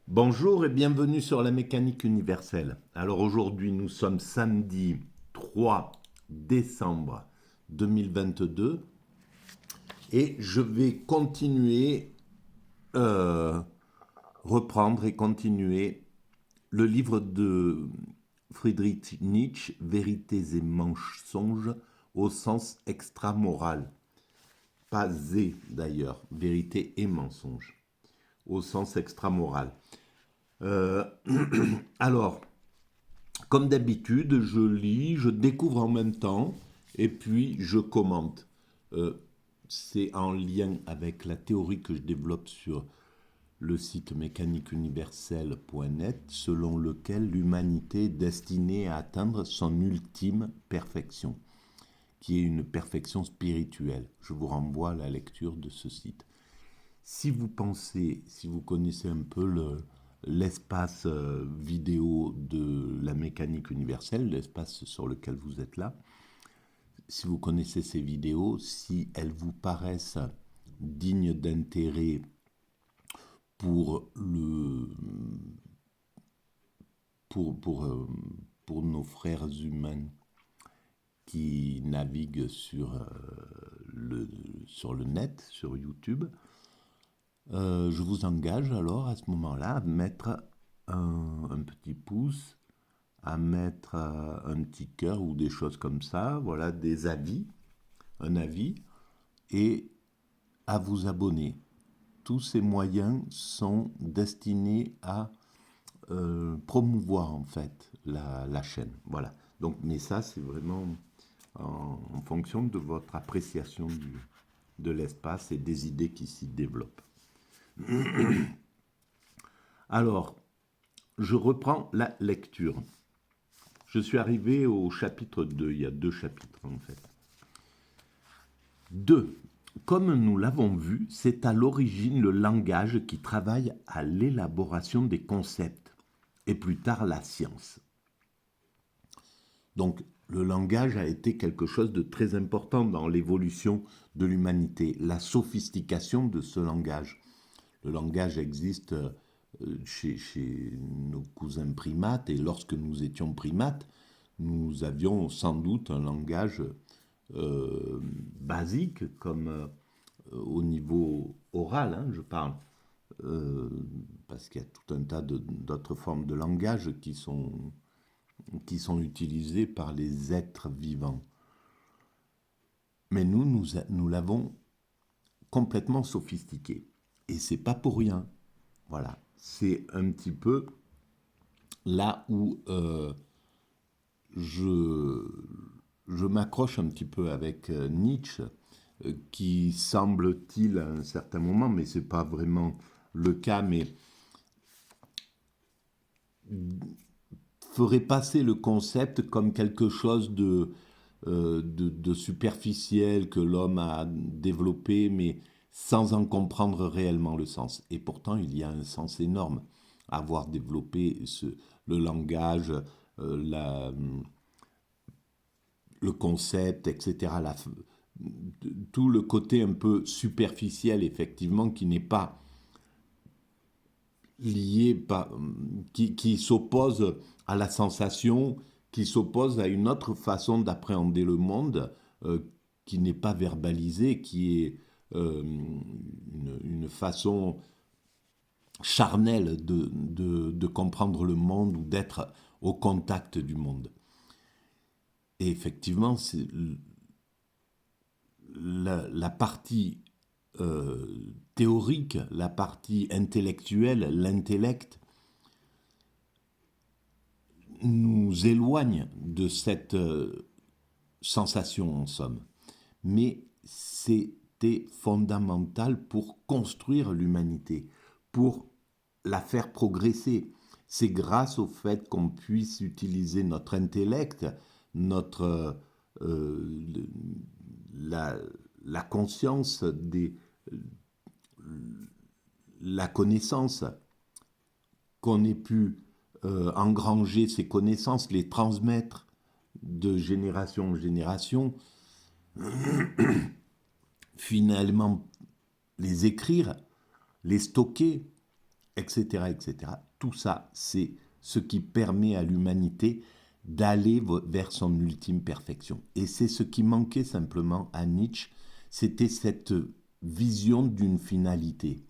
Bonjour et bienvenue sur la mécanique universelle. Alors aujourd'hui nous sommes samedi 3 décembre 2022 et je vais euh, reprendre et continuer le livre de Friedrich Nietzsche, Vérités et mensonges au sens extramoral. Pas et d'ailleurs, vérité et mensonge au sens extramoral. Euh, alors, Comme d'habitude, je lis, je découvre en même temps et puis je commente. Euh, c'est en lien avec la théorie que je développe sur le site mécaniqueuniverselle.net, selon lequel l'humanité est destinée à atteindre son ultime perfection, qui est une perfection spirituelle. Je vous renvoie à la lecture de ce site. Si vous pensez, si vous connaissez un peu l'espace vidéo de la mécanique universelle, l'espace sur lequel vous êtes là, si vous connaissez ces vidéos, si elles vous paraissent dignes d'intérêt pour, le, pour, pour, euh, pour nos frères humains qui naviguent sur le net, sur YouTube, je vous engage alors à ce moment-là à mettre un petit pouce, à mettre un petit cœur ou des choses comme ça, voilà, des avis, un avis, et à vous abonner. Tous ces moyens sont destinés à promouvoir en fait la chaîne. Voilà. Donc, mais ça, c'est vraiment en fonction de votre appréciation de l'espace et des idées qui s'y développent. Alors, je reprends la lecture. Je suis arrivé au chapitre 2. Il y a deux chapitres en fait. 2. Comme nous l'avons vu, c'est à l'origine le langage qui travaille à l'élaboration des concepts et plus tard la science. Donc le langage a été quelque chose de très important dans l'évolution de l'humanité, la sophistication de ce langage. Le langage existe chez nos cousins primates et lorsque nous étions primates, nous avions sans doute un langage basique comme au niveau oral, hein, je parle, euh, parce qu'il y a tout un tas d'autres formes de langage qui sont utilisées par les êtres vivants. Mais nous l'avons complètement sophistiqué. Et c'est pas pour rien. Voilà. C'est un petit peu là où je, je m'accroche un petit peu avec Nietzsche, qui semble-t-il à un certain moment, mais ce n'est pas vraiment le cas, mais ferait passer le concept comme quelque chose de superficiel que l'homme a développé, mais sans en comprendre réellement le sens. Et pourtant, il y a un sens énorme à avoir développé le langage, la, le concept, etc. Tout le côté un peu superficiel, effectivement, qui n'est pas lié, qui s'oppose à la sensation, qui s'oppose à une autre façon d'appréhender le monde, qui n'est pas verbalisée, qui est une façon charnelle de comprendre le monde ou d'être au contact du monde. Et effectivement, c'est la partie théorique, la partie intellectuelle, l'intellect, nous éloigne de cette sensation en somme. Mais c'était fondamental pour construire l'humanité, pour la faire progresser. C'est grâce au fait qu'on puisse utiliser notre intellect, notre la, la conscience, la connaissance, qu'on ait pu engranger ces connaissances, les transmettre de génération en génération, finalement les écrire, les stocker etc., etc. Tout ça, c'est ce qui permet à l'humanité d'aller vers son ultime perfection. Et c'est ce qui manquait simplement à Nietzsche, c'était cette vision d'une finalité.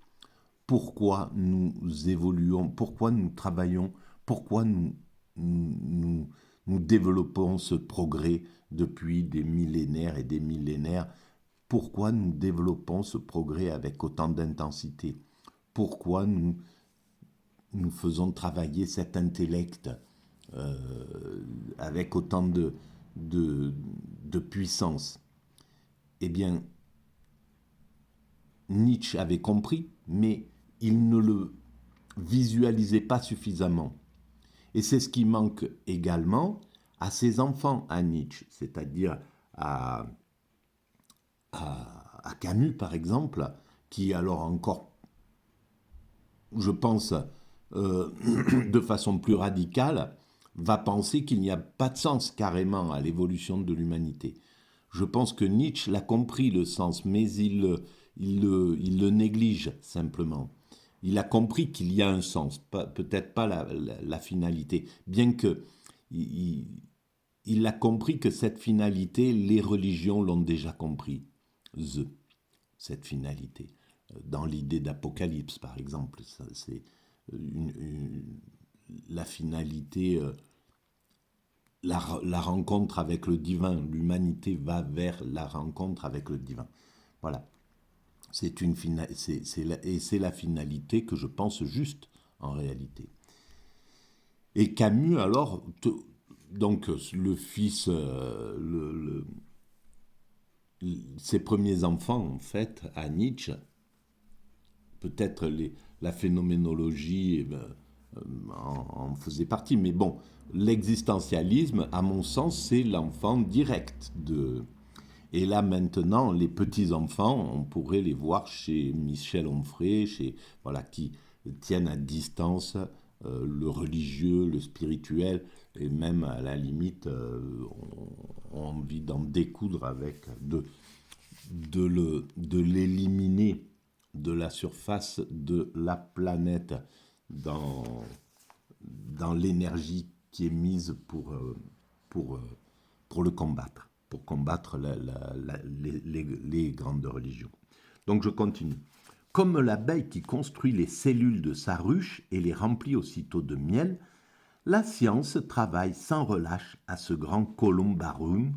Pourquoi nous évoluons, pourquoi nous travaillons, pourquoi nous, nous développons ce progrès depuis des millénaires et des millénaires, pourquoi nous développons ce progrès avec autant d'intensité, pourquoi nous faisons travailler cet intellect avec autant de puissance. Eh bien, Nietzsche avait compris, mais il ne le visualisait pas suffisamment. Et c'est ce qui manque également à ses enfants, à Nietzsche, c'est-à-dire à Camus, par exemple, qui alors encore, je pense, de façon plus radicale, va penser qu'il n'y a pas de sens carrément à l'évolution de l'humanité. Je pense que Nietzsche l'a compris le sens, mais il le néglige simplement. Il a compris qu'il y a un sens, peut-être pas la finalité, bien que il a compris que cette finalité, les religions l'ont déjà compris, cette finalité. Dans l'idée d'Apocalypse, par exemple, c'est la finalité, la rencontre avec le divin. L'humanité va vers la rencontre avec le divin. Voilà. C'est la finalité que je pense juste, en réalité. Et Camus, alors, donc le fils, ses premiers enfants, en fait, à Nietzsche, peut-être la phénoménologie en faisait partie, mais bon, l'existentialisme, à mon sens, c'est l'enfant direct de... Et là, maintenant, les petits-enfants, on pourrait les voir chez Michel Onfray, voilà, qui tiennent à distance le religieux, le spirituel, et même, à la limite, ont envie d'en découdre avec, de l'éliminer de la surface de la planète dans l'énergie qui est mise pour le combattre, pour combattre les grandes religions. Donc je continue. Comme l'abeille qui construit les cellules de sa ruche et les remplit aussitôt de miel, la science travaille sans relâche à ce grand columbarum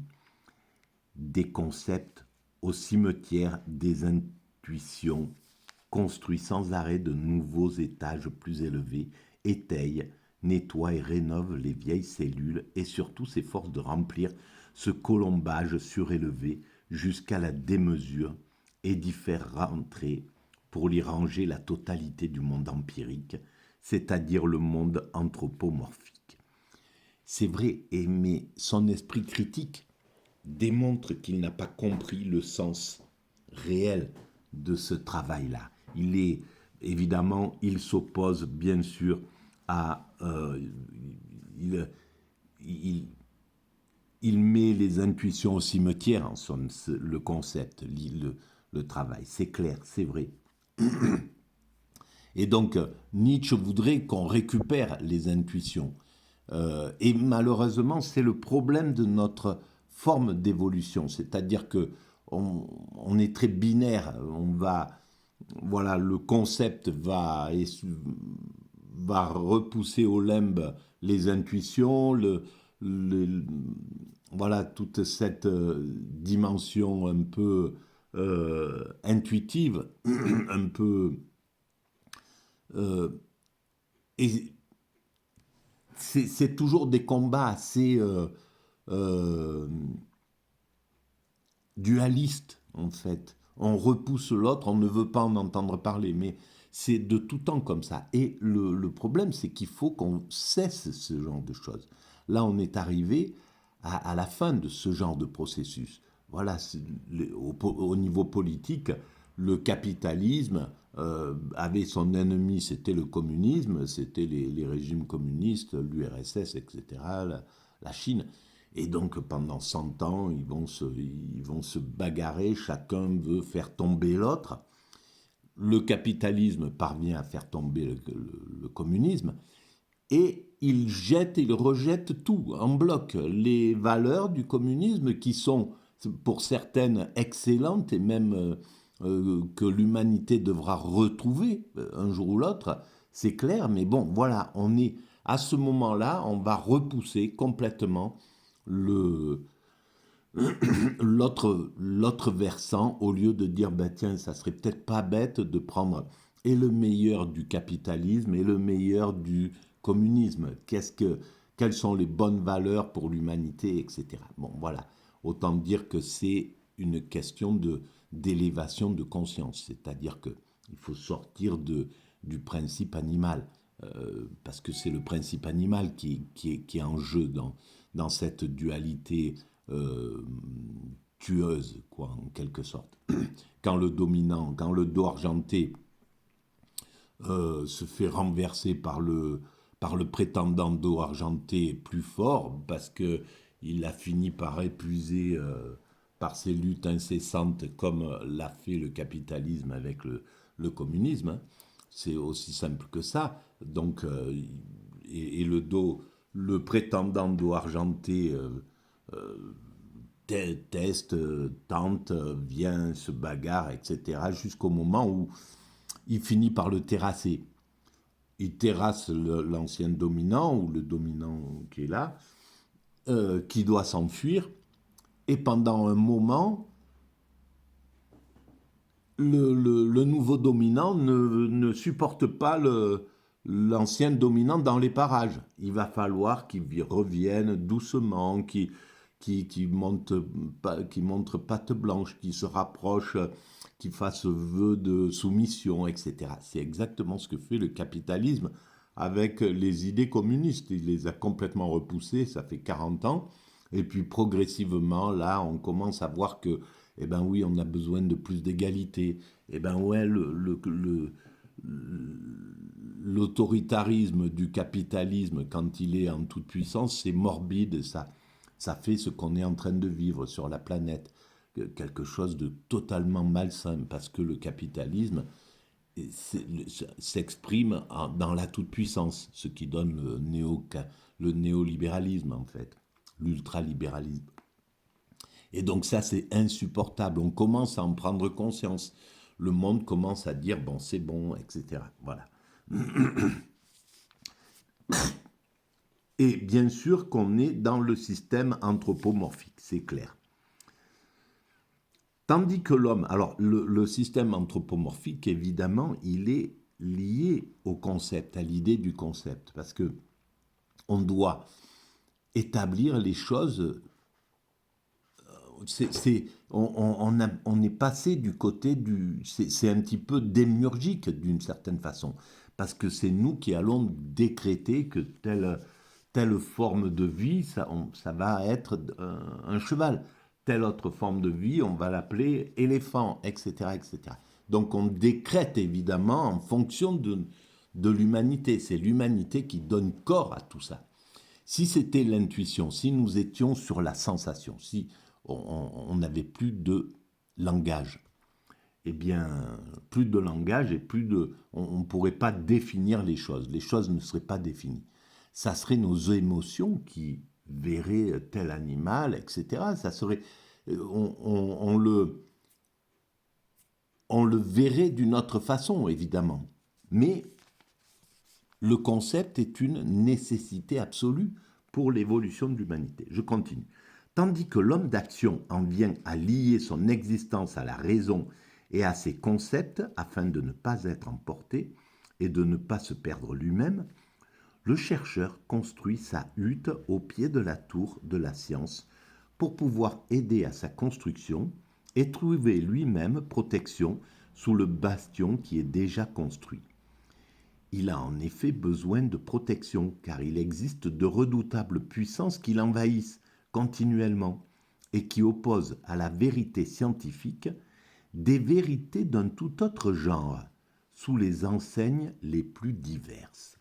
des concepts au cimetière des intuitions, construit sans arrêt de nouveaux étages plus élevés, étaye, nettoie et rénove les vieilles cellules et surtout s'efforce de remplir ce colombage surélevé jusqu'à la démesure et d'y faire rentrer pour y ranger la totalité du monde empirique, c'est-à-dire le monde anthropomorphique. C'est vrai, mais son esprit critique démontre qu'il n'a pas compris le sens réel de ce travail-là. Évidemment, il s'oppose bien sûr à... il met les intuitions au cimetière, en somme, le concept, le travail. C'est clair, c'est vrai. Et donc, Nietzsche voudrait qu'on récupère les intuitions. Et malheureusement, c'est le problème de notre forme d'évolution. C'est-à-dire que on est très binaire. Voilà, le concept va repousser au limbe les intuitions, voilà, toute cette dimension un peu intuitive, un peu... et c'est toujours des combats assez dualistes, en fait. On repousse l'autre, on ne veut pas en entendre parler, mais c'est de tout temps comme ça. Et le problème, c'est qu'il faut qu'on cesse ce genre de choses. Là, on est arrivé à la fin de ce genre de processus. Voilà, au niveau politique, le capitalisme avait son ennemi, c'était le communisme, c'était les régimes communistes, l'URSS, etc., la Chine. Et donc pendant 100 ans, ils vont se bagarrer, chacun veut faire tomber l'autre. le capitalisme parvient à faire tomber le communisme, et il rejette tout en bloc. Les valeurs du communisme qui sont, pour certaines, excellentes et même que l'humanité devra retrouver un jour ou l'autre, c'est clair, mais bon, voilà, on est à ce moment-là, on va repousser complètement le, l'autre versant, au lieu de dire, ben tiens, ça serait peut-être pas bête de prendre et le meilleur du capitalisme et le meilleur du communisme. Quelles sont les bonnes valeurs pour l'humanité, etc. Bon, voilà. Autant dire que c'est une question d'élévation de conscience. C'est-à-dire que il faut sortir du principe animal. Parce que c'est le principe animal qui est en jeu dans cette dualité euh, tueuse, quoi, en quelque sorte. Quand le dominant, quand le dos argenté se fait renverser par le prétendant dos argenté plus fort, parce que il a fini par épuiser par ses luttes incessantes, comme l'a fait le capitalisme avec le communisme. Hein. C'est aussi simple que ça. Donc, et le prétendant dos argenté teste, tente, vient, se bagarre, etc., jusqu'au moment où il finit par le terrasser. Il terrasse l'ancien dominant, ou le dominant qui est là, qui doit s'enfuir, et pendant un moment, le nouveau dominant ne supporte pas l'ancien dominant dans les parages. Il va falloir qu'il revienne doucement, qui montre patte blanche, qui se rapproche, qui fasse vœu de soumission, etc. C'est exactement ce que fait le capitalisme avec les idées communistes. Il les a complètement repoussées, ça fait 40 ans. Et puis progressivement, là, on commence à voir que, eh ben oui, on a besoin de plus d'égalité. Eh ben ouais, l'autoritarisme du capitalisme, quand il est en toute puissance, c'est morbide, ça fait ce qu'on est en train de vivre sur la planète. Quelque chose de totalement malsain, parce que le capitalisme s'exprime dans la toute-puissance, ce qui donne le néolibéralisme, en fait, l'ultralibéralisme. Et donc ça, c'est insupportable. On commence à en prendre conscience. Le monde commence à dire, bon, c'est bon, etc. Voilà. Et bien sûr qu'on est dans le système anthropomorphique, c'est clair. Tandis que l'homme, alors le système anthropomorphique, évidemment, il est lié au concept, à l'idée du concept, parce que on doit établir les choses. On est passé du côté du... C'est un petit peu démiurgique d'une certaine façon, parce que c'est nous qui allons décréter que telle forme de vie, ça va être un cheval. Telle autre forme de vie, on va l'appeler éléphant, etc., etc. Donc on décrète évidemment en fonction de l'humanité. C'est l'humanité qui donne corps à tout ça. Si c'était l'intuition, si nous étions sur la sensation, si on n'avait plus de langage, eh bien, plus de langage et on ne pourrait pas définir les choses ne seraient pas définies. Ça serait nos émotions qui verraient tel animal, etc. Ça serait, on le verrait d'une autre façon, évidemment. Mais le concept est une nécessité absolue pour l'évolution de l'humanité. Je continue. Tandis que l'homme d'action en vient à lier son existence à la raison et à ses concepts afin de ne pas être emporté et de ne pas se perdre lui-même, le chercheur construit sa hutte au pied de la tour de la science pour pouvoir aider à sa construction et trouver lui-même protection sous le bastion qui est déjà construit. Il a en effet besoin de protection, car il existe de redoutables puissances qui l'envahissent continuellement et qui opposent à la vérité scientifique des vérités d'un tout autre genre, sous les enseignes les plus diverses.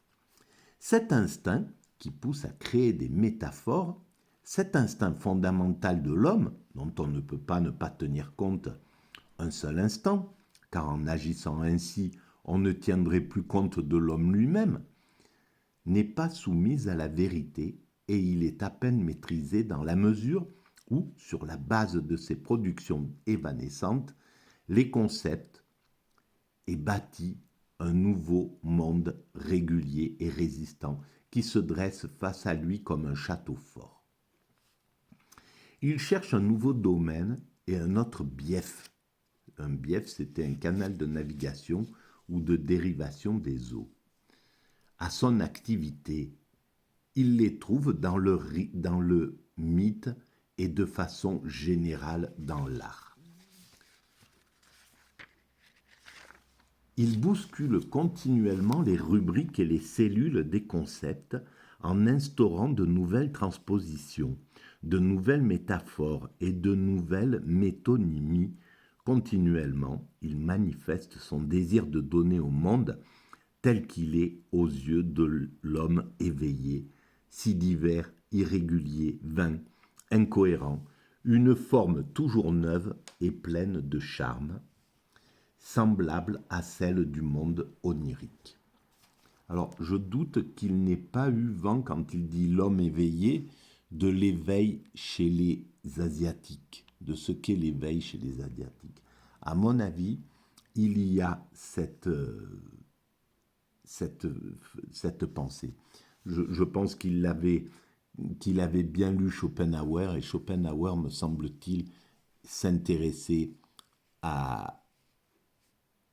Cet instinct, qui pousse à créer des métaphores, cet instinct fondamental de l'homme, dont on ne peut pas ne pas tenir compte un seul instant, car en agissant ainsi, on ne tiendrait plus compte de l'homme lui-même, n'est pas soumise à la vérité et il est à peine maîtrisé dans la mesure où, sur la base de ses productions évanescentes, les concepts et bâtit un nouveau monde régulier et résistant qui se dresse face à lui comme un château fort. Il cherche un nouveau domaine et un autre bief. Un bief, c'était un canal de navigation ou de dérivation des eaux. À son activité, il les trouve dans le mythe et de façon générale dans l'art. Il bouscule continuellement les rubriques et les cellules des concepts en instaurant de nouvelles transpositions, de nouvelles métaphores et de nouvelles métonymies. Continuellement, il manifeste son désir de donner au monde tel qu'il est aux yeux de l'homme éveillé, si divers, irrégulier, vain, incohérent, une forme toujours neuve et pleine de charme, semblable à celle du monde onirique. Alors, je doute qu'il n'ait pas eu vent, quand il dit l'homme éveillé, de l'éveil chez les Asiatiques, de ce qu'est l'éveil chez les Asiatiques. À mon avis, il y a cette pensée. Je pense qu'il avait bien lu Schopenhauer, et Schopenhauer, me semble-t-il, s'intéressait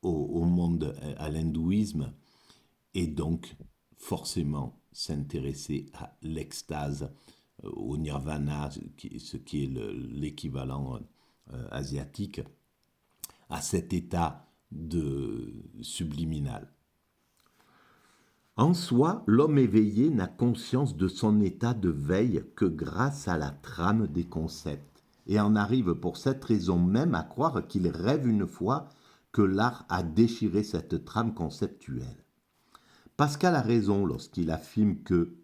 au monde, à l'hindouisme, et donc forcément s'intéresser à l'extase, au nirvana, ce qui est l'équivalent asiatique, à cet état de subliminal. En soi, l'homme éveillé n'a conscience de son état de veille que grâce à la trame des concepts, et en arrive pour cette raison même à croire qu'il rêve une fois que l'art a déchiré cette trame conceptuelle. Pascal a raison lorsqu'il affirme que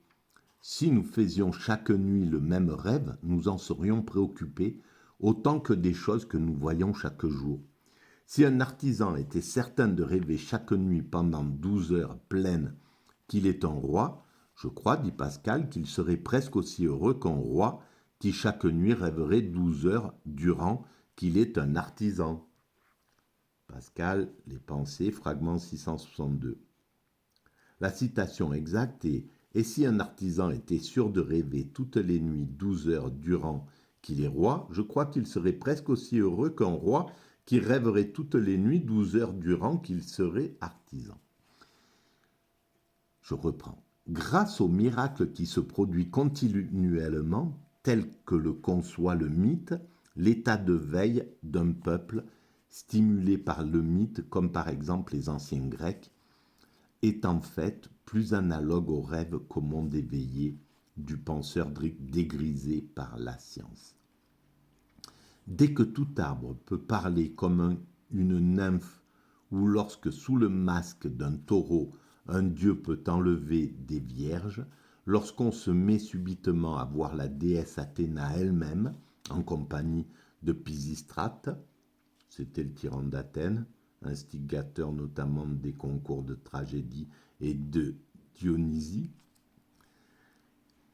si nous faisions chaque nuit le même rêve, nous en serions préoccupés autant que des choses que nous voyons chaque jour. Si un artisan était certain de rêver chaque nuit pendant 12 heures pleines qu'il est un roi, je crois, dit Pascal, qu'il serait presque aussi heureux qu'un roi qui chaque nuit rêverait 12 heures durant qu'il est un artisan. Pascal, Les Pensées, fragment 662. La citation exacte est « Et si un artisan était sûr de rêver toutes les nuits 12 heures durant qu'il est roi, je crois qu'il serait presque aussi heureux qu'un roi qui rêverait toutes les nuits 12 heures durant qu'il serait artisan. » Je reprends. Grâce au miracle qui se produit continuellement, tel que le conçoit le mythe, l'état de veille d'un peuple, stimulé par le mythe, comme par exemple les anciens Grecs, est en fait plus analogue au rêve qu'au monde éveillé du penseur dégrisé par la science. Dès que tout arbre peut parler comme une nymphe, ou lorsque sous le masque d'un taureau, un dieu peut enlever des vierges, lorsqu'on se met subitement à voir la déesse Athéna elle-même, en compagnie de Pisistrate, c'était le tyran d'Athènes, instigateur notamment des concours de tragédie et de Dionysie,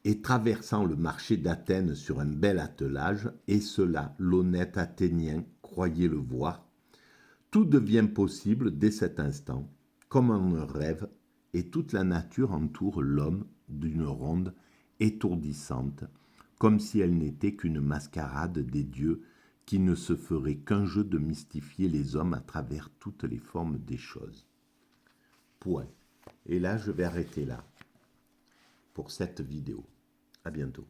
et traversant le marché d'Athènes sur un bel attelage, et cela l'honnête Athénien croyait le voir, tout devient possible dès cet instant, comme un rêve, et toute la nature entoure l'homme d'une ronde étourdissante, comme si elle n'était qu'une mascarade des dieux qui ne se ferait qu'un jeu de mystifier les hommes à travers toutes les formes des choses. Point. Et là, je vais arrêter là pour cette vidéo. À bientôt.